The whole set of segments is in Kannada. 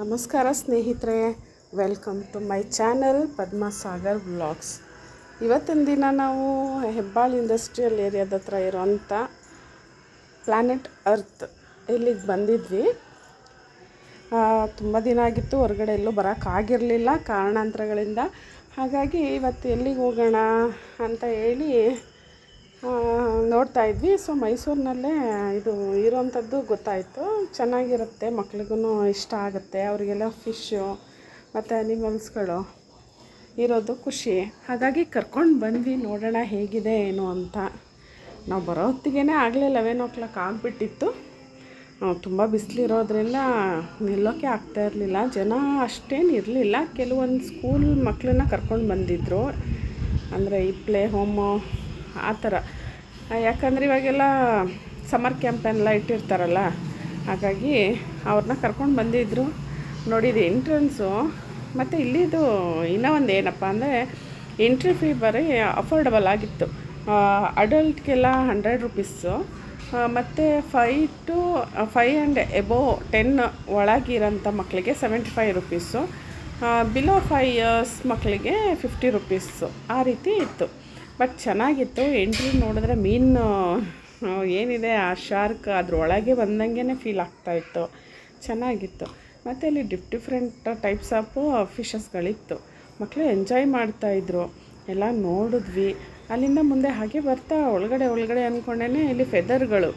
ನಮಸ್ಕಾರ ಸ್ನೇಹಿತರೆ, welcome to my channel Padmasagar vlogs. ಇವತ್ತಿನ ದಿನ ನಾವು ಹೆಬ್ಬಾಳ ಇಂಡಸ್ಟ್ರಿಯಲ್ ಏರಿಯಾದ ಹತ್ರ ಇರೋಂಥ ಪ್ಲ್ಯಾನೆಟ್ ಅರ್ತ್ ಇಲ್ಲಿಗೆ ಬಂದಿದ್ವಿ. ತುಂಬ ದಿನ ಆಗಿತ್ತು, ಹೊರಗಡೆ ಎಲ್ಲೂ ಬರೋಕ್ಕಾಗಿರಲಿಲ್ಲ ಕಾರಣಾಂತರಗಳಿಂದ. ಹಾಗಾಗಿ ಇವತ್ತು ಎಲ್ಲಿಗೆ ಹೋಗೋಣ ಅಂತ ಹೇಳಿ ನೋಡ್ತಾ ಇದ್ವಿ. ಸೊ ಮೈಸೂರಿನಲ್ಲೇ ಇದು ಇರೋವಂಥದ್ದು ಗೊತ್ತಾಯಿತು. ಚೆನ್ನಾಗಿರುತ್ತೆ, ಮಕ್ಳಿಗೂ ಇಷ್ಟ ಆಗುತ್ತೆ. ಅವರಿಗೆಲ್ಲ ಫಿಶ್ಶು ಮತ್ತು ಅನಿಮಲ್ಸ್ಗಳು ಇರೋದು ಖುಷಿ. ಹಾಗಾಗಿ ಕರ್ಕೊಂಡು ಬಂದ್ವಿ, ನೋಡೋಣ ಹೇಗಿದೆ ಏನು ಅಂತ. ನಾವು ಬರೋ ಹೊತ್ತಿಗೆ ಆಗಲೇ 11 ಆಗಿಬಿಟ್ಟಿತ್ತು. ತುಂಬ ಬಿಸಿಲಿರೋದ್ರಿಂದ ನಿಲ್ಲೋಕ್ಕೆ ಆಗ್ತಾಯಿರಲಿಲ್ಲ. ಜನ ಅಷ್ಟೇನು ಇರಲಿಲ್ಲ. ಕೆಲವೊಂದು ಸ್ಕೂಲ್ ಮಕ್ಕಳನ್ನ ಕರ್ಕೊಂಡು ಬಂದಿದ್ದರು, ಅಂದರೆ ಈ ಪ್ಲೇ ಹೋಮು ಆ ಥರ. ಯಾಕಂದರೆ ಇವಾಗೆಲ್ಲ ಸಮ್ಮರ್ ಕ್ಯಾಂಪೆಲ್ಲ ಇಟ್ಟಿರ್ತಾರಲ್ಲ, ಹಾಗಾಗಿ ಅವ್ರನ್ನ ಕರ್ಕೊಂಡು ಬಂದಿದ್ದರು. ನೋಡಿದ್ದು ಎಂಟ್ರೆನ್ಸು. ಮತ್ತು ಇಲ್ಲಿದು ಇನ್ನೂ ಒಂದು ಏನಪ್ಪ ಅಂದರೆ ಎಂಟ್ರಿ ಫೀ ಬರೀ ಅಫೋರ್ಡಬಲ್ ಆಗಿತ್ತು. ಅಡಲ್ಟ್ಗೆಲ್ಲ 100 ರುಪೀಸು, ಮತ್ತು 5 to 5 ಆ್ಯಂಡ್ ಎಬೋವ್ 10 ಒಳಗಿರೋಂಥ ಮಕ್ಕಳಿಗೆ 75 ರುಪೀಸು, ಬಿಲೋ 5 ಇಯರ್ಸ್ ಮಕ್ಕಳಿಗೆ 50 ರುಪೀಸು, ಆ ರೀತಿ ಇತ್ತು. ಬಟ್ ಚೆನ್ನಾಗಿತ್ತು. ಎಂಟ್ರಿ ನೋಡಿದ್ರೆ ಮೀನು ಏನಿದೆ ಆ ಶಾರ್ಕ್ ಅದ್ರೊಳಗೆ ಬಂದಂಗೆ ಫೀಲ್ ಆಗ್ತಾಯಿತ್ತು. ಚೆನ್ನಾಗಿತ್ತು. ಮತ್ತು ಅಲ್ಲಿ ಡಿಫ್ರೆಂಟ್ ಟೈಪ್ಸ್ ಆಫ್ ಫಿಶಸ್ಗಳಿತ್ತು. ಮಕ್ಕಳು ಎಂಜಾಯ್ ಮಾಡ್ತಾಯಿದ್ರು. ಎಲ್ಲ ನೋಡಿದ್ವಿ. ಅಲ್ಲಿಂದ ಮುಂದೆ ಹಾಗೆ ಬರ್ತಾ ಒಳಗಡೆ ಅಂದ್ಕೊಂಡೇ ಇಲ್ಲಿ ಫೆದರ್ಗಳು,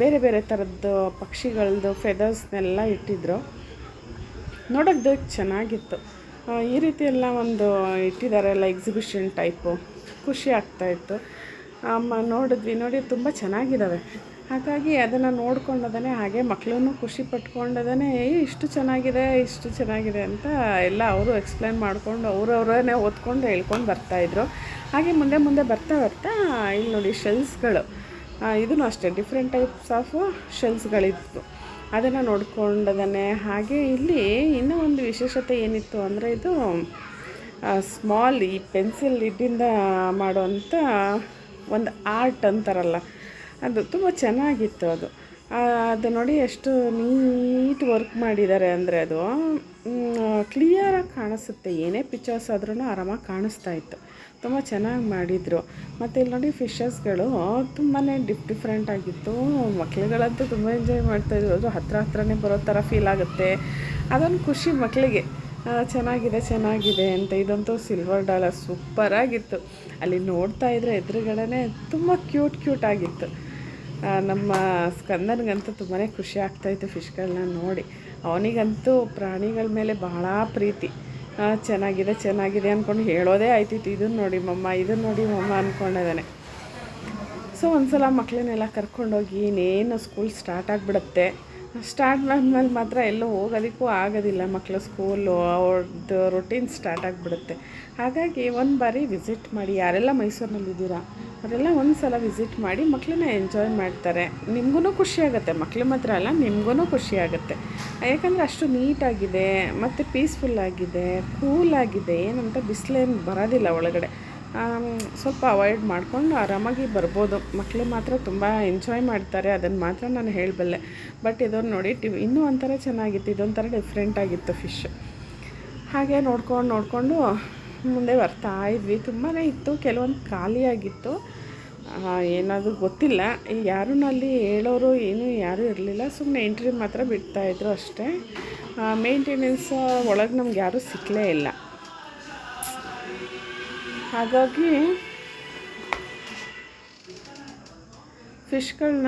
ಬೇರೆ ಬೇರೆ ಥರದ್ದು ಪಕ್ಷಿಗಳದ್ದು ಫೆದರ್ಸ್ನೆಲ್ಲ ಇಟ್ಟಿದ್ರು. ನೋಡೋದು ಚೆನ್ನಾಗಿತ್ತು. ಈ ರೀತಿ ಎಲ್ಲ ಒಂದು ಇಟ್ಟಿದ್ದಾರೆಲ್ಲ ಎಕ್ಸಿಬಿಷನ್ ಟೈಪು, ಖುಷಿ ಆಗ್ತಾಯಿತ್ತು. ನೋಡಿ ತುಂಬ ಚೆನ್ನಾಗಿದ್ದಾವೆ. ಹಾಗಾಗಿ ಅದನ್ನು ನೋಡ್ಕೊಂಡದೇ ಹಾಗೆ ಮಕ್ಕಳನ್ನು ಖುಷಿ ಪಟ್ಕೊಂಡದೇ ಇಷ್ಟು ಚೆನ್ನಾಗಿದೆ ಅಂತ ಎಲ್ಲ ಅವರು ಎಕ್ಸ್ಪ್ಲೇನ್ ಮಾಡಿಕೊಂಡು ಅವರವರೇ ಓದ್ಕೊಂಡು ಹೇಳ್ಕೊಂಡು ಬರ್ತಾಯಿದ್ರು. ಹಾಗೆ ಮುಂದೆ ಬರ್ತಾ ಇಲ್ಲಿ ನೋಡಿ ಶೆಲ್ಸ್ಗಳು, ಇದೂ ಅಷ್ಟೇ ಡಿಫ್ರೆಂಟ್ ಟೈಪ್ಸ್ ಆಫ್ ಶೆಲ್ಸ್ಗಳಿತ್ತು. ಅದನ್ನು ನೋಡ್ಕೊಂಡದೇ ಹಾಗೆ ಇಲ್ಲಿ ಇನ್ನೂ ಒಂದು ವಿಶೇಷತೆ ಏನಿತ್ತು ಅಂದರೆ ಇದು ಸ್ಮಾಲ್ ಈ ಪೆನ್ಸಿಲ್ ಇಡ್ಡಿಂದ ಮಾಡೋವಂಥ ಒಂದು ಆರ್ಟ್ ಅಂತಾರಲ್ಲ, ಅದು ತುಂಬ ಚೆನ್ನಾಗಿತ್ತು. ಅದು ನೋಡಿ ಎಷ್ಟು ನೀಟ್ ವರ್ಕ್ ಮಾಡಿದ್ದಾರೆ ಅಂದರೆ ಅದು ಕ್ಲಿಯರಾಗಿ ಕಾಣಿಸುತ್ತೆ. ಏನೇ ಪಿಕ್ಚರ್ಸ್ ಆದ್ರೂ ಆರಾಮಾಗಿ ಕಾಣಿಸ್ತಾ ಇತ್ತು. ತುಂಬ ಚೆನ್ನಾಗಿ ಮಾಡಿದರು. ಮತ್ತು ಇಲ್ಲಿ ನೋಡಿ ಫಿಶಸ್ಗಳು ತುಂಬಾ ಡಿಫ್ರೆಂಟ್ ಆಗಿತ್ತು. ಮಕ್ಳುಗಳಂತೂ ತುಂಬ ಎಂಜಾಯ್ ಮಾಡ್ತಾಯಿದ್ರು. ಅದು ಹತ್ರನೇ ಬರೋ ಥರ ಫೀಲ್ ಆಗುತ್ತೆ. ಅದೊಂದು ಖುಷಿ ಮಕ್ಕಳಿಗೆ. ಚೆನ್ನಾಗಿದೆ ಅಂತ. ಇದಂತೂ ಸಿಲ್ವರ್ ಡಾಲರ್ ಸೂಪರಾಗಿತ್ತು. ಅಲ್ಲಿ ನೋಡ್ತಾ ಇದ್ದರೆ ಎದುರುಗಡೆ ತುಂಬ ಕ್ಯೂಟ್ ಆಗಿತ್ತು. ನಮ್ಮ ಸ್ಕಂದನಿಗಂತೂ ತುಂಬಾ ಖುಷಿ ಆಗ್ತಾಯಿತ್ತು ಫಿಶ್ಗಳನ್ನ ನೋಡಿ. ಅವನಿಗಂತೂ ಪ್ರಾಣಿಗಳ ಮೇಲೆ ಬಹಳ ಪ್ರೀತಿ. ಚೆನ್ನಾಗಿದೆ ಅಂದ್ಕೊಂಡು ಹೇಳೋದೇ ಆಯ್ತಿತ್ತು. ಇದನ್ನು ನೋಡಿ ಮಮ್ಮ ಅಂದ್ಕೊಂಡಿದ್ದಾನೆ. ಸೊ ಒಂದು ಸಲ ಮಕ್ಕಳನ್ನೆಲ್ಲ ಕರ್ಕೊಂಡೋಗಿ ಇನ್ನೇನು ಸ್ಕೂಲ್ ಸ್ಟಾರ್ಟ್ ಆಗಿಬಿಡುತ್ತೆ. ಸ್ಟಾರ್ಟ್ ಆದಮೇಲೆ ಮಾತ್ರ ಎಲ್ಲೂ ಹೋಗೋದಕ್ಕೂ ಆಗೋದಿಲ್ಲ. ಮಕ್ಕಳು ಸ್ಕೂಲು ಅವ್ರದ್ದು ರೊಟೀನ್ ಸ್ಟಾರ್ಟ್ ಆಗಿಬಿಡುತ್ತೆ. ಹಾಗಾಗಿ ಒಂದು ಬಾರಿ ವಿಸಿಟ್ ಮಾಡಿ, ಯಾರೆಲ್ಲ ಮೈಸೂರಿನಲ್ಲಿದ್ದೀರಾ ಅವರೆಲ್ಲ ಒಂದು ಸಲ ವಿಸಿಟ್ ಮಾಡಿ ಮಕ್ಕಳನ್ನ ಎಂಜಾಯ್ ಮಾಡ್ತಾರೆ. ನಿಮಗೂ ಖುಷಿಯಾಗುತ್ತೆ, ಮಕ್ಕಳು ಮಾತ್ರ ಅಲ್ಲ ನಿಮಗೂ ಖುಷಿಯಾಗುತ್ತೆ. ಯಾಕಂದರೆ ಅಷ್ಟು ನೀಟಾಗಿದೆ ಮತ್ತು ಪೀಸ್ಫುಲ್ಲಾಗಿದೆ, ಕೂಲಾಗಿದೆ. ಏನಂತ ಬಿಸಿಲೇನು ಬರೋದಿಲ್ಲ ಒಳಗಡೆ. ಸ್ವಲ್ಪ ಅವಾಯ್ಡ್ ಮಾಡಿಕೊಂಡು ಆರಾಮಾಗಿ ಬರ್ಬೋದು. ಮಕ್ಕಳು ಮಾತ್ರ ತುಂಬ ಎಂಜಾಯ್ ಮಾಡ್ತಾರೆ, ಅದನ್ನು ಮಾತ್ರ ನಾನು ಹೇಳಬಲ್ಲೆ. ಬಟ್ ಇದನ್ನು ನೋಡಿ ಇನ್ನೂ ಒಂಥರ ಚೆನ್ನಾಗಿತ್ತು. ಇದೊಂಥರ ಡಿಫ್ರೆಂಟಾಗಿತ್ತು ಫಿಶ್. ಹಾಗೆ ನೋಡ್ಕೊಂಡು ಮುಂದೆ ಬರ್ತಾ ಇದ್ವಿ. ತುಂಬಾ ಇತ್ತು, ಕೆಲವೊಂದು ಖಾಲಿಯಾಗಿತ್ತು. ಏನಾದರೂ ಗೊತ್ತಿಲ್ಲ, ಯಾರೂ ಅಲ್ಲಿ ಹೇಳೋರು ಯಾರೂ ಇರಲಿಲ್ಲ. ಸುಮ್ಮನೆ ಎಂಟ್ರಿ ಮಾತ್ರ ಬಿಡ್ತಾಯಿದ್ರು ಅಷ್ಟೇ. ಮೇಂಟೆನೆನ್ಸ್ ಒಳಗೆ ನಮ್ಗೆ ಯಾರೂ ಸಿಕ್ಕಲೇ ಇಲ್ಲ. ಹಾಗಾಗಿ ಫಿಶ್ಗಳನ್ನ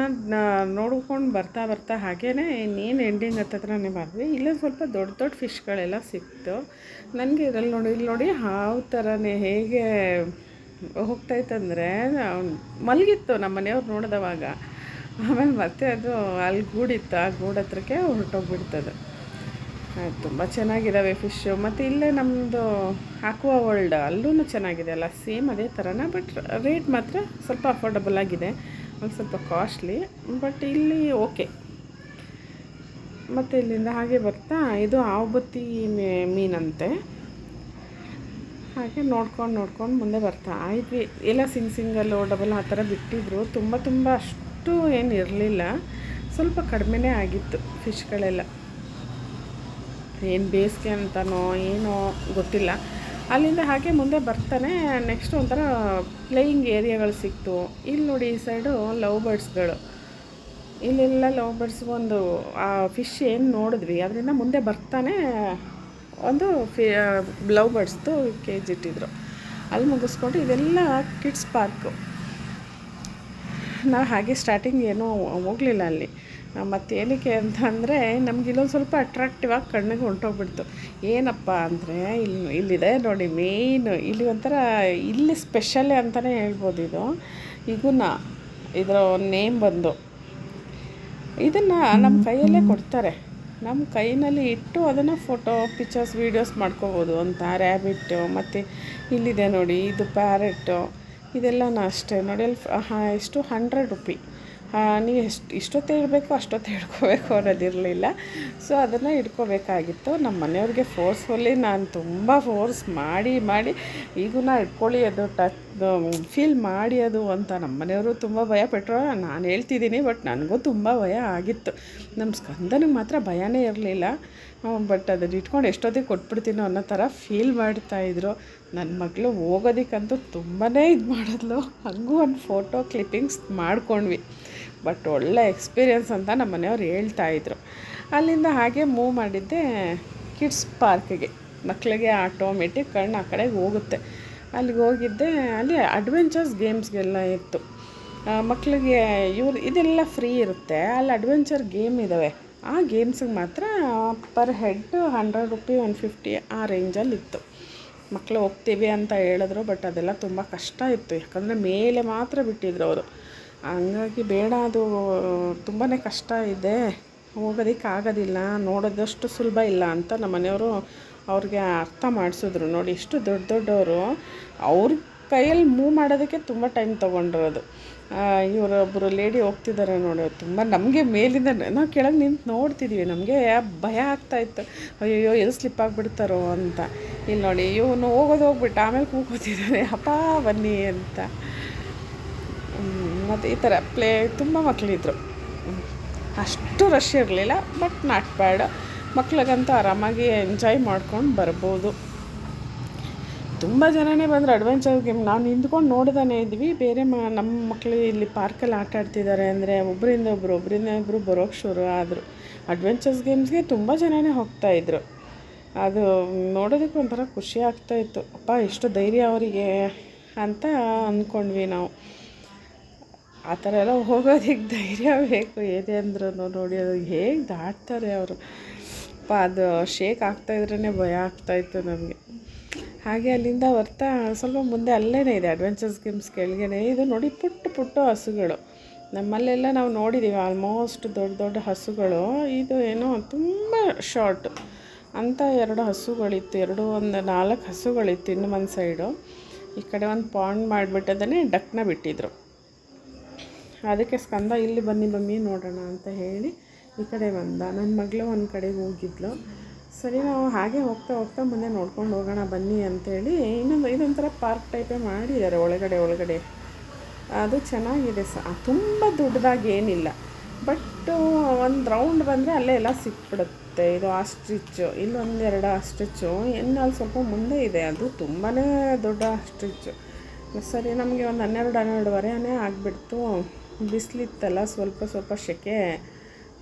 ನೋಡ್ಕೊಂಡು ಬರ್ತಾ ಹಾಗೇ ಇನ್ನೇನು ಎಂಡಿಂಗ್ ಹತ್ತತ್ರನೇ ಬಂದ್ವಿ. ಇಲ್ಲೇ ಸ್ವಲ್ಪ ದೊಡ್ಡ ಫಿಶ್ಗಳೆಲ್ಲ ಸಿಕ್ತು ನನಗೆ. ಇಲ್ಲಿ ನೋಡಿ ಹಾವು ಥರನೇ ಹೇಗೆ ಹೋಗ್ತಾಯಿತ್ತಂದರೆ ಮಲಗಿತ್ತು ನಮ್ಮ ಮನೆಯವ್ರು ನೋಡಿದವಾಗ. ಆಮೇಲೆ ಮತ್ತೆ ಅದು ಅಲ್ಲಿ ಗೂಡಿತ್ತು, ಆ ಗೂಡು ಹತ್ರಕ್ಕೆ ಹೊರಟೋಗ್ಬಿಡ್ತದೆ. ತುಂಬ ಚೆನ್ನಾಗಿದ್ದಾವೆ ಫಿಶ್ಶು. ಮತ್ತು ಇಲ್ಲೇ ನಮ್ಮದು ಆಕ್ವಾ ವರ್ಲ್ಡ್ ಅಲ್ಲೂ ಚೆನ್ನಾಗಿದೆ ಅಲ್ಲ, ಸೇಮ್ ಅದೇ ಥರನ. ಬಟ್ ರೇಟ್ ಮಾತ್ರ ಸ್ವಲ್ಪ ಅಫೋರ್ಡಬಲ್ ಆಗಿದೆ, ಒಂದು ಸ್ವಲ್ಪ ಕಾಸ್ಟ್ಲಿ. ಬಟ್ ಇಲ್ಲಿ ಓಕೆ. ಮತ್ತು ಇಲ್ಲಿಂದ ಹಾಗೆ ಬರ್ತಾ ಇದು ಆವುಬತ್ತಿ ಮೀನಂತೆ. ಹಾಗೆ ನೋಡ್ಕೊಂಡು ಮುಂದೆ ಬರ್ತಾ ಇದ್ವಿ. ಎಲ್ಲ ಸಿಂಗಲ್ಲು ಡಬಲ್ ಆ ಥರ ಬಿಟ್ಟಿದ್ರು. ತುಂಬ ಅಷ್ಟು ಏನು ಇರಲಿಲ್ಲ, ಸ್ವಲ್ಪ ಕಡಿಮೆನೇ ಆಗಿತ್ತು ಫಿಶ್ಗಳೆಲ್ಲ. ಏನು ಬೇಸಿಗೆ ಅಂತನೋ ಏನೋ ಗೊತ್ತಿಲ್ಲ. ಅಲ್ಲಿಂದ ಹಾಗೆ ಮುಂದೆ ಬರ್ತಾನೆ ನೆಕ್ಸ್ಟ್ ಒಂಥರ ಪ್ಲೇಯಿಂಗ್ ಏರಿಯಾಗಳು ಸಿಕ್ತು. ಇಲ್ಲಿ ನೋಡಿ ಈ ಸೈಡು ಲವ್ ಬರ್ಡ್ಸ್ಗಳು, ಇಲ್ಲೆಲ್ಲ ಲವ್ ಬರ್ಡ್ಸ್ ಒಂದು ಫಿಶ್ ಏನು ನೋಡಿದ್ವಿ ಅದರಿಂದ ಮುಂದೆ ಬರ್ತಾನೆ ಒಂದು ಲವ್ ಬರ್ಡ್ಸ್ದು ಕೇಜ್ ಇಟ್ಟಿದ್ರು. ಅಲ್ಲಿ ಮುಗಿಸ್ಕೊಂಡು ಇದೆಲ್ಲ ಕಿಡ್ಸ್ ಪಾರ್ಕು. ನಾವು ಹಾಗೆ ಸ್ಟಾರ್ಟಿಂಗ್ ಏನೂ ಹೋಗಲಿಲ್ಲ ಅಲ್ಲಿ. ಮತ್ತು ಏನಕ್ಕೆ ಅಂತ ಅಂದರೆ ನಮ್ಗೆ ಇಲ್ಲೊಂದು ಸ್ವಲ್ಪ ಅಟ್ರಾಕ್ಟಿವ್ ಆಗಿ ಕಣ್ಣಿಗೆ ಹೊಂಟೋಗ್ಬಿಡ್ತು. ಏನಪ್ಪ ಅಂದರೆ ಇಲ್ಲಿದೆ ನೋಡಿ ಮೇಯ್ನು, ಇಲ್ಲಿ ಒಂಥರ ಇಲ್ಲಿ ಸ್ಪೆಷಲ್ ಅಂತಲೇ ಹೇಳ್ಬೋದು. ಇದು ಇಗುನ ಇದರ ನೇಮ್ ಬಂದು ಇದನ್ನು ನಮ್ಮ ಕೈಯಲ್ಲೇ ಕೊಡ್ತಾರೆ. ನಮ್ಮ ಕೈನಲ್ಲಿ ಇಟ್ಟು ಅದನ್ನು ಫೋಟೋ ಪಿಕ್ಚರ್ಸ್ ವೀಡಿಯೋಸ್ ಮಾಡ್ಕೋಬೋದು ಅಂತ. ರ್ಯಾಬಿಟ್ಟು ಮತ್ತು ಇಲ್ಲಿದೆ ನೋಡಿ ಇದು ಪ್ಯಾರೆಟ್ಟು, ಇದೆಲ್ಲನೂ ಅಷ್ಟೇ ನೋಡಿ. ಅಲ್ಲಿ ಎಷ್ಟು 100 ರೂಪಿ. ನೀವು ಇಷ್ಟೊತ್ತು ಇಡಬೇಕು ಅಷ್ಟೊತ್ತು ಹಿಡ್ಕೋಬೇಕು ಅನ್ನೋದಿರಲಿಲ್ಲ. ಸೊ ಅದನ್ನು ಹಿಡ್ಕೋಬೇಕಾಗಿತ್ತು. ನಮ್ಮ ಮನೆಯವ್ರಿಗೆ ಫೋರ್ಸ್ಫುಲ್ಲಿ ನಾನು ತುಂಬ ಫೋರ್ಸ್ ಮಾಡಿ ಈಗೂ ಇಟ್ಕೊಳ್ಳಿ ಅದು ಫೀಲ್ ಮಾಡಿ ಅದು ಅಂತ. ನಮ್ಮ ಮನೆಯವರು ತುಂಬ ಭಯಪಟ್ಟರು. ನಾನು ಹೇಳ್ತಿದ್ದೀನಿ, ಬಟ್ ನನಗೂ ತುಂಬ ಭಯ ಆಗಿತ್ತು. ನಮ್ಮ ಸ್ಕಂದನಿಗೆ ಮಾತ್ರ ಭಯನೇ ಇರಲಿಲ್ಲ. ಬಟ್ ಅದನ್ನು ಇಟ್ಕೊಂಡು ಎಷ್ಟೊತ್ತಿಗೆ ಕೊಟ್ಬಿಡ್ತೀನೋ ಅನ್ನೋ ಥರ ಫೀಲ್ ಮಾಡ್ತಾಯಿದ್ರು. ನನ್ನ ಮಗಳು ಹೋಗೋದಕ್ಕಂತೂ ತುಂಬಾ ಇದು ಮಾಡಿದ್ಲು. ಹಂಗೂ ಒಂದು ಫೋಟೋ ಕ್ಲಿಪ್ಪಿಂಗ್ಸ್ ಮಾಡ್ಕೊಂಡ್ವಿ. ಬಟ್ ಒಳ್ಳೆ ಎಕ್ಸ್ಪೀರಿಯನ್ಸ್ ಅಂತ ನಮ್ಮ ಮನೆಯವ್ರು ಹೇಳ್ತಾಯಿದ್ರು. ಅಲ್ಲಿಂದ ಹಾಗೆ ಮೂವ್ ಮಾಡಿದ್ದೆ ಕಿಡ್ಸ್ ಪಾರ್ಕಿಗೆ. ಮಕ್ಕಳಿಗೆ ಆಟೋಮೆಟಿಕ್ ಕಣ್ಣು ಆ ಕಡೆಗೆ ಹೋಗುತ್ತೆ. ಅಲ್ಲಿಗೆ ಹೋಗಿದ್ದೆ. ಅಲ್ಲಿ ಅಡ್ವೆಂಚರ್ಸ್ ಗೇಮ್ಸ್ಗೆಲ್ಲ ಇತ್ತು ಮಕ್ಕಳಿಗೆ. ಇದೆಲ್ಲ ಫ್ರೀ ಇರುತ್ತೆ. ಅಲ್ಲಿ ಅಡ್ವೆಂಚರ್ ಗೇಮ್ ಇದ್ದಾವೆ. ಆ ಗೇಮ್ಸಿಗೆ ಮಾತ್ರ ಪರ್ ಹೆಡ್ 100 ರೂಪಿ 150 ಆ ರೇಂಜಲ್ಲಿ ಇತ್ತು. ಮಕ್ಕಳು ಹೋಗ್ತೀವಿ ಅಂತ ಹೇಳಿದ್ರು, ಬಟ್ ಅದೆಲ್ಲ ತುಂಬ ಕಷ್ಟ ಇತ್ತು. ಯಾಕಂದರೆ ಮೇಲೆ ಮಾತ್ರ ಬಿಟ್ಟಿದ್ರು ಅವರು. ಹಂಗಾಗಿ ಬೇಡ, ಅದು ತುಂಬಾ ಕಷ್ಟ ಇದೆ, ಹೋಗೋದಕ್ಕಾಗೋದಿಲ್ಲ, ನೋಡೋದಷ್ಟು ಸುಲಭ ಇಲ್ಲ ಅಂತ ನಮ್ಮ ಮನೆಯವರು ಅವ್ರಿಗೆ ಅರ್ಥ ಮಾಡಿಸಿದ್ರು. ನೋಡಿ ಎಷ್ಟು ದೊಡ್ಡವರು, ಅವ್ರ ಕೈಯಲ್ಲಿ ಮೂವ್ ಮಾಡೋದಕ್ಕೆ ತುಂಬ ಟೈಮ್ ತೊಗೊಂಡಿರೋದು. ಇವರೊಬ್ಬರು ಲೇಡಿ ಹೋಗ್ತಿದ್ದಾರೆ ನೋಡಿ, ತುಂಬ ನಮಗೆ ಮೇಲಿಂದ ನಾವು ಕೆಳಗೆ ನಿಂತು ನೋಡ್ತಿದ್ವಿ. ನಮಗೆ ಭಯ ಆಗ್ತಾಯಿತ್ತು, ಅಯ್ಯೋ ಎಲ್ಲಿ ಸ್ಲಿಪ್ ಆಗಿಬಿಡ್ತಾರೋ ಅಂತ. ಇಲ್ಲಿ ನೋಡಿ ಇವನು ಹೋಗ್ಬಿಟ್ಟು ಆಮೇಲೆ ಕೂಗೋತಿದ್ದಾನೆ, ಅಪ್ಪ ಬನ್ನಿ ಅಂತ. ಮತ್ತು ಈ ಥರ ತುಂಬ ಮಕ್ಕಳಿದ್ರು. ಅಷ್ಟು ರಶ್ ಇರಲಿಲ್ಲ, ಬಟ್ ನಾಟ್ ಬ್ಯಾಡ್. ಮಕ್ಳಿಗಂತೂ ಆರಾಮಾಗಿ ಎಂಜಾಯ್ ಮಾಡ್ಕೊಂಡು ಬರ್ಬೋದು. ತುಂಬ ಜನನೇ ಬಂದರು ಅಡ್ವೆಂಚರ್ ಗೇಮ್. ನಾವು ನಿಂತ್ಕೊಂಡು ನೋಡ್ದಾನೆ ಇದ್ವಿ. ಬೇರೆ ನಮ್ಮ ಮಕ್ಕಳು ಇಲ್ಲಿ ಪಾರ್ಕಲ್ಲಿ ಆಟ ಆಡ್ತಿದ್ದಾರೆ ಅಂದರೆ ಒಬ್ಬರಿಂದ ಒಬ್ಬರು ಬರೋಕ್ಕೆ ಶುರು ಆದರು. ಅಡ್ವೆಂಚರ್ಸ್ ಗೇಮ್ಸ್ಗೆ ತುಂಬ ಜನನೇ ಹೋಗ್ತಾಯಿದ್ರು. ಅದು ನೋಡೋದಕ್ಕೆ ಒಂಥರ ಖುಷಿ ಆಗ್ತಾಯಿತ್ತು. ಅಪ್ಪ ಎಷ್ಟು ಧೈರ್ಯ ಅವರಿಗೆ ಅಂತ ಅಂದ್ಕೊಂಡ್ವಿ ನಾವು. ಆ ಥರ ಎಲ್ಲ ಹೋಗೋದಕ್ಕೆ ಧೈರ್ಯ ಬೇಕು. ಏನೇ ಅಂದ್ರೂ ನೋಡಿ ಅದು ಹೇಗೆ ದಾಟ್ತಾರೆ ಅವರು. ಅದು ಶೇಕ್ ಆಗ್ತಾಯಿದ್ರೇ ಭಯ ಆಗ್ತಾಯಿತ್ತು ನಮಗೆ. ಹಾಗೆ ಅಲ್ಲಿಂದ ಬರ್ತಾ ಸ್ವಲ್ಪ ಮುಂದೆ ಅಲ್ಲೇ ಇದೆ ಅಡ್ವೆಂಚರ್ಸ್ ಗೇಮ್ಸ್ ಕೆಳಗಡೆ. ಇದು ನೋಡಿ ಪುಟ್ಟ ಹಸುಗಳು. ನಮ್ಮಲ್ಲೆಲ್ಲ ನಾವು ನೋಡಿದ್ದೀವಿ ಆಲ್ಮೋಸ್ಟ್ ದೊಡ್ಡ ಹಸುಗಳು. ಇದು ಏನೋ ತುಂಬ ಶಾರ್ಟ್ ಅಂತ 2 ಹಸುಗಳಿತ್ತು. ಒಂದು 4 ಹಸುಗಳಿತ್ತು. ಇನ್ನು ಒಂದು ಸೈಡು ಈ ಕಡೆ ಒಂದು ಪಾಂಡ್ ಮಾಡಿಬಿಟ್ಟದನ್ನೇ ಡಕ್ನ ಬಿಟ್ಟಿದ್ರು. ಅದಕ್ಕೆ ಸ್ಕಂದ ಇಲ್ಲಿ ಬನ್ನಿ ನೋಡೋಣ ಅಂತ ಹೇಳಿ ಈ ಕಡೆ ಬಂದ. ನನ್ನ ಮಗಳು ಒಂದು ಕಡೆಗೆ ಹೋಗಿದ್ಲು. ಸರಿ ನಾವು ಹಾಗೆ ಹೋಗ್ತಾ ಮುಂದೆ ನೋಡ್ಕೊಂಡು ಹೋಗೋಣ ಬನ್ನಿ ಅಂತೇಳಿ ಇದೊಂಥರ ಪಾರ್ಕ್ ಟೈಪೇ ಮಾಡಿದ್ದಾರೆ ಒಳಗಡೆ. ಅದು ಚೆನ್ನಾಗಿದೆ. ತುಂಬ ದೊಡ್ಡದಾಗಿ ಏನಿಲ್ಲ, ಬಟ್ ಒಂದು ರೌಂಡ್ ಬಂದರೆ ಅಲ್ಲೇ ಎಲ್ಲ ಸಿಕ್ಬಿಡುತ್ತೆ. ಇದು ಆಸ್ಟ್ರಿಚ್ಚು, ಇಲ್ಲೊಂದು 2 ಆಸ್ಟ್ರಿಚ್ಚು, ಇನ್ನು ಅಲ್ಲಿ ಸ್ವಲ್ಪ ಮುಂದೆ ಇದೆ, ಅದು ತುಂಬಾ ದೊಡ್ಡ ಆಸ್ಟ್ರಿಚ್ಚು. ಸರಿ ನಮಗೆ ಒಂದು 12-12:30 ಆಗಿಬಿಡ್ತು. ಬಿಸಿಲಿತ್ತಲ್ಲ, ಸ್ವಲ್ಪ ಸೆಕೆ.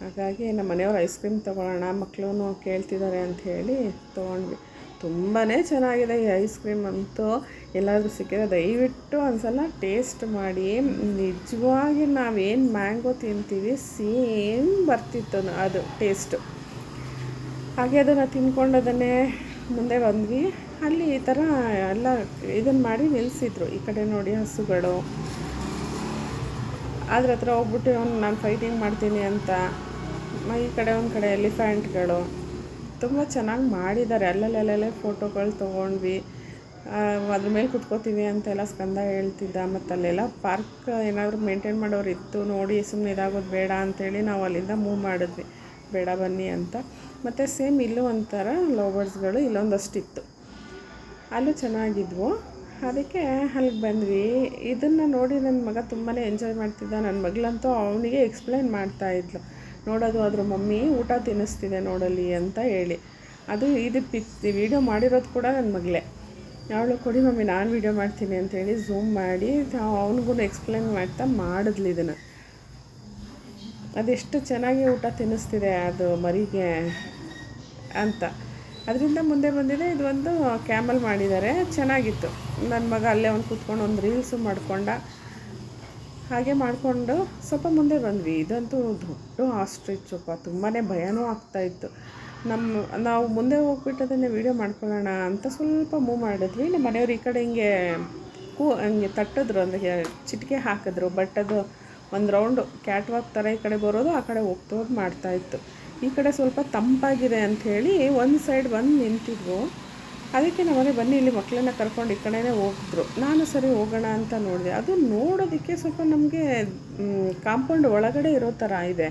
ಹಾಗಾಗಿ ನಮ್ಮ ಮನೆಯವ್ರು ಐಸ್ ಕ್ರೀಮ್ ತೊಗೊಳ್ಳೋಣ, ಮಕ್ಕಳು ಕೇಳ್ತಿದ್ದಾರೆ ಅಂತ ಹೇಳಿ ತೊಗೊಂಡ್ವಿ. ತುಂಬಾ ಚೆನ್ನಾಗಿದೆ ಈ ಐಸ್ ಕ್ರೀಮ್ ಅಂತೂ. ಎಲ್ಲಾದರೂ ಸಿಕ್ಕಿದ್ರೆ ದಯವಿಟ್ಟು ಒಂದು ಸಲ ಟೇಸ್ಟ್ ಮಾಡಿ. ನಿಜವಾಗಿ ನಾವೇನು ಮ್ಯಾಂಗೋ ತಿಂತೀವಿ ಸೇಮ್ ಬರ್ತಿತ್ತು ಅದು ಟೇಸ್ಟು. ಹಾಗೆ ಅದನ್ನು ತಿಂದ್ಕೊಂಡು ಅದನ್ನೇ ಮುಂದೆ ಬಂದ್ವಿ. ಅಲ್ಲಿ ಈ ಥರ ಎಲ್ಲ ಇದನ್ನು ಮಾಡಿ ನಿಲ್ಲಿಸಿದ್ರು. ಈ ಕಡೆ ನೋಡಿ ಹಸುಗಳು, ಅದ್ರ ಹತ್ರ ಹೋಗ್ಬಿಟ್ಟು ನಾನು ಫೈಟಿಂಗ್ ಮಾಡ್ತೀನಿ ಅಂತ. ಈ ಕಡೆ ಒಂದು ಕಡೆ ಎಲಿಫೆಂಟ್ಗಳು ತುಂಬ ಚೆನ್ನಾಗಿ ಮಾಡಿದ್ದಾರೆ. ಅಲ್ಲಲ್ಲೇ ಫೋಟೋಗಳು ತೊಗೊಂಡ್ವಿ. ಅದ್ರ ಮೇಲೆ ಕುತ್ಕೋತೀವಿ ಅಂತೆಲ್ಲ ಸ್ಕಂದ ಹೇಳ್ತಿದ್ದ. ಮತ್ತು ಅಲ್ಲೆಲ್ಲ ಪಾರ್ಕ್ ಏನಾದರೂ ಮೇಂಟೈನ್ ಮಾಡೋರು ಇತ್ತು ನೋಡಿ, ಸುಮ್ಮನೆ ಇದಾಗೋದು ಬೇಡ ಅಂಥೇಳಿ ನಾವು ಅಲ್ಲಿಂದ ಮೂವ್ ಮಾಡಿದ್ವಿ, ಬೇಡ ಬನ್ನಿ ಅಂತ. ಮತ್ತು ಸೇಮ್ ಇಲ್ಲೂ ಒಂಥರ ಲವ್ ಬರ್ಡ್ಸ್ಗಳು ಇಲ್ಲೊಂದಷ್ಟಿತ್ತು, ಅಲ್ಲೂ ಚೆನ್ನಾಗಿದ್ವು. ಅದಕ್ಕೆ ಅಲ್ಲಿಗೆ ಬಂದ್ವಿ. ಇದನ್ನು ನೋಡಿ ನನ್ನ ಮಗ ತುಂಬಾ ಎಂಜಾಯ್ ಮಾಡ್ತಿದ್ದ. ನನ್ನ ಮಗಳಂತೂ ಅವನಿಗೆ ಎಕ್ಸ್ಪ್ಲೈನ್ ಮಾಡ್ತಾಯಿದ್ಲು, ನೋಡೋದು ಅದ್ರ ಮಮ್ಮಿ ಊಟ ತಿನ್ನಿಸ್ತಿದೆ ನೋಡಲಿ ಅಂತ ಹೇಳಿ. ಅದು ಇದು ವೀಡಿಯೋ ಮಾಡಿರೋದು ಕೂಡ ನನ್ನ ಮಗಳೇ. ಅವಳು ಕೊಡಿ ಮಮ್ಮಿ ನಾನು ವೀಡಿಯೋ ಮಾಡ್ತೀನಿ ಅಂತೇಳಿ ಝೂಮ್ ಮಾಡಿ ಅವನಿಗೂ ಎಕ್ಸ್ಪ್ಲೇನ್ ಮಾಡ್ತಾ ಮಾಡಿದ್ಲು ಇದನ್ನು. ಅದೆಷ್ಟು ಚೆನ್ನಾಗಿ ಊಟ ತಿನ್ನಿಸ್ತಿದೆ ಅದು ಮರಿಗೆ ಅಂತ. ಅದರಿಂದ ಮುಂದೆ ಬಂದಿದೆ. ಇದು ಒಂದು ಕ್ಯಾಮಲ್ ಮಾಡಿದ್ದಾರೆ, ಚೆನ್ನಾಗಿತ್ತು. ನನ್ನ ಮಗ ಅಲ್ಲೇ ಒಂದು ಕೂತ್ಕೊಂಡು ಒಂದು ರೀಲ್ಸು ಮಾಡ್ಕೊಂಡ. ಹಾಗೆ ಮಾಡಿಕೊಂಡು ಸ್ವಲ್ಪ ಮುಂದೆ ಬಂದ್ವಿ. ಇದಂತೂ ದೊಡ್ಡ ಆಸ್ಟ್ರಿಚ್ಚಪ್ಪ, ತುಂಬಾ ಭಯನೂ ಆಗ್ತಾಯಿತ್ತು. ನಾವು ಮುಂದೆ ಹೋಗ್ಬಿಟ್ಟು ಅದನ್ನು ವೀಡಿಯೋ ಮಾಡ್ಕೊಳ್ಳೋಣ ಅಂತ ಸ್ವಲ್ಪ ಮೂವ್ ಮಾಡಿದ್ವಿ. ನಮ್ಮ ಮನೆಯವ್ರು ಈ ಕಡೆ ಹಿಂಗೆ ಹಂಗೆ ತಟ್ಟಿದ್ರು, ಅಂದರೆ ಚಿಟಿಕೆ ಹಾಕಿದ್ರು. ಬಟ್ ಅದು ಒಂದು ರೌಂಡು ಕ್ಯಾಟ್ ವಾಕ್ ಥರ ಈ ಕಡೆ ಬರೋದು, ಆ ಕಡೆ ಹೋಗ್ತೋದು ಮಾಡ್ತಾಯಿತ್ತು. ಈ ಕಡೆ ಸ್ವಲ್ಪ ತಂಪಾಗಿದೆ ಅಂಥೇಳಿ ಒಂದು ಸೈಡ್ ಬಂದು ನಿಂತಿದ್ವು. ಅದಕ್ಕೆ ನಮ್ಮನೆ ಬನ್ನಿ ಇಲ್ಲಿ ಮಕ್ಕಳನ್ನ ಕರ್ಕೊಂಡು ಈ ಕಡೆನೇ ಹೋಗಿದ್ರು. ನಾನು ಸರಿ ಹೋಗೋಣ ಅಂತ ನೋಡಿದೆ. ಅದು ನೋಡೋದಕ್ಕೆ ಸ್ವಲ್ಪ ನಮಗೆ ಕಾಂಪೌಂಡ್ ಒಳಗಡೆ ಇರೋ ಥರ ಇದೆ.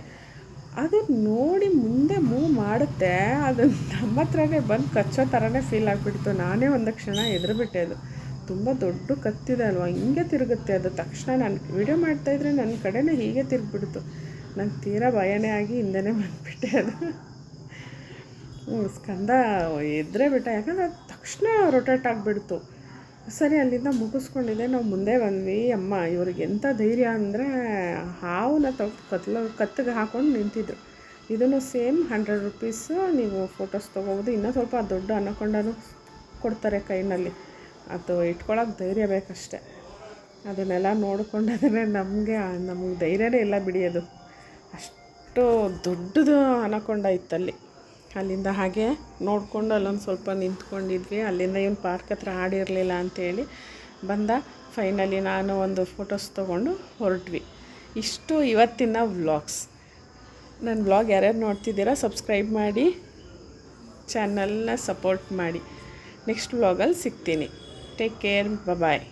ಅದು ನೋಡಿ ಮುಂದೆ ಮೂವ್ ಮಾಡುತ್ತೆ, ಅದು ನಮ್ಮ ಹತ್ರನೇ ಬಂದು ಕಚ್ಚೋ ಥರನೇ ಫೀಲ್ ಆಗಿಬಿಡ್ತು. ನಾನೇ ಒಂದು ಕ್ಷಣ ಎದುರುಬಿಟ್ಟೆ. ಅದು ತುಂಬ ದೊಡ್ಡ ಕತ್ತಿದೆ ಅಲ್ವಾ, ಹಿಂಗೆ ತಿರುಗುತ್ತೆ ಅದು. ತಕ್ಷಣ ನಾನು ವೀಡಿಯೋ ಮಾಡ್ತಾಯಿದ್ರೆ ನನ್ನ ಕಡೆನೇ ಹೀಗೆ ತಿರುಗಿಬಿಡ್ತು. ನಂಗೆ ತೀರಾ ಭಯನೇ ಆಗಿ ಹಿಂದೆನೇ ಬಂದುಬಿಟ್ಟೆ. ಅದು ಸ್ಕಂದ ಎದುರೇ ಬಿಟ್ಟ, ಯಾಕಂದರೆ ಅದು ತಕ್ಷಣ ರೊಟೇಟ್ ಆಗಿಬಿಡ್ತು. ಸರಿ, ಅಲ್ಲಿಂದ ಮುಗಿಸ್ಕೊಂಡಿದ್ದೆ. ನಾವು ಮುಂದೆ ಬಂದ್ವಿ. ಅಮ್ಮ ಇವ್ರಿಗೆ ಎಂಥ ಧೈರ್ಯ ಅಂದರೆ ಹಾವನ್ನ ಕತ್ತಿಗೆ ಹಾಕ್ಕೊಂಡು ನಿಂತಿದ್ರು. ಇದನ್ನು ಸೇಮ್ 100 ರೂಪೀಸು ನೀವು ಫೋಟೋಸ್ ತೊಗೋಬೋದು. ಇನ್ನೂ ಸ್ವಲ್ಪ ದೊಡ್ಡ ಅನಕೊಂಡನು ಕೊಡ್ತಾರೆ ಕೈನಲ್ಲಿ. ಅದು ಇಟ್ಕೊಳ್ಳೋಕೆ ಧೈರ್ಯ ಬೇಕಷ್ಟೆ. ಅದನ್ನೆಲ್ಲ ನೋಡ್ಕೊಂಡಾದ್ರೆ ನಮಗೆ ಧೈರ್ಯನೇ ಇಲ್ಲ ಬಿಡಿ. ಅದು ಅಷ್ಟು ದೊಡ್ಡದು ಅನಕೊಂಡ ಇತ್ತಲ್ಲಿ. ಅಲ್ಲಿಂದ ಹಾಗೆ ನೋಡಿಕೊಂಡು ಅಲ್ಲೊಂದು ಸ್ವಲ್ಪ ನಿಂತ್ಕೊಂಡಿದ್ವಿ. ಅಲ್ಲಿಂದ ಇವನು ಪಾರ್ಕ್ ಹತ್ರ ಆಡಿರಲಿಲ್ಲ ಅಂಥೇಳಿ ಬಂದ. ಫೈನಲಿ ನಾನು ಒಂದು ಫೋಟೋಸ್ ತೊಗೊಂಡು ಹೊರಟ್ವಿ. ಇಷ್ಟು ಇವತ್ತಿನ ವ್ಲಾಗ್ಸ್. ನನ್ನ ವ್ಲಾಗ್ ಯಾರ್ಯಾರು ನೋಡ್ತಿದ್ದೀರಾ ಸಬ್ಸ್ಕ್ರೈಬ್ ಮಾಡಿ, ಚಾನಲ್ನ ಸಪೋರ್ಟ್ ಮಾಡಿ. ನೆಕ್ಸ್ಟ್ ವ್ಲಾಗಲ್ಲಿ ಸಿಗ್ತೀನಿ. ಟೇಕ್ ಕೇರ್, ಬಾಯ್.